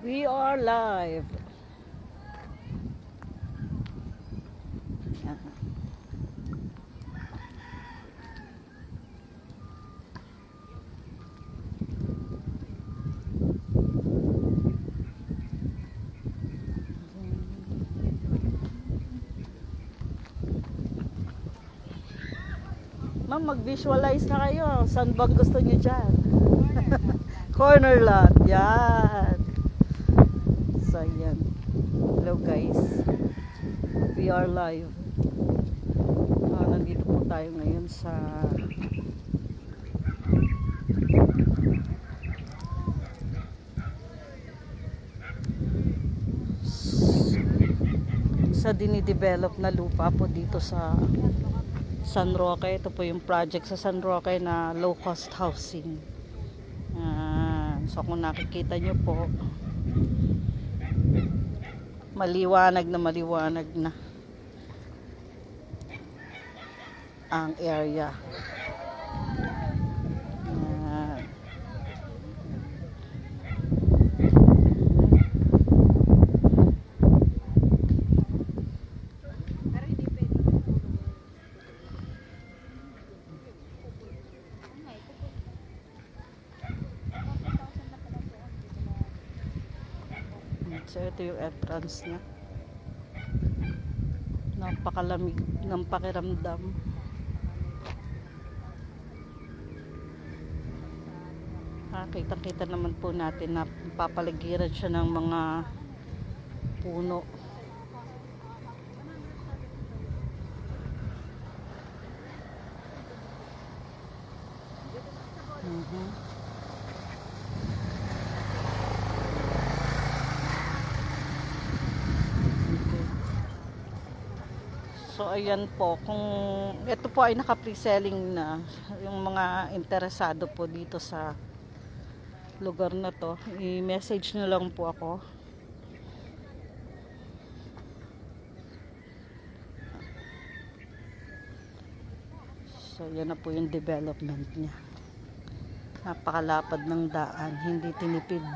We are live. Ma'am, mag-visualize na kayo. Saan bang gusto nyo dyan? Corner lot. Yan. So, yan. Hello guys. We are live. Nandito po tayo ngayon sa dinidevelop na lupa po dito sa San Roque. Ito po yung project sa San Roque na low cost housing. So kung nakikita nyo po, maliwanag na ang area. So ito yung entrance niya. Napakalamig ng pakiramdam. Kita-kita naman po natin na papaligiran siya ng mga puno. So ayan po, kung ito po ay naka-pre-selling na, yung mga interesado po dito sa lugar na to, i-message nyo lang po ako. So yan na po yung development niya. Napakalapad ng daan, hindi tinipid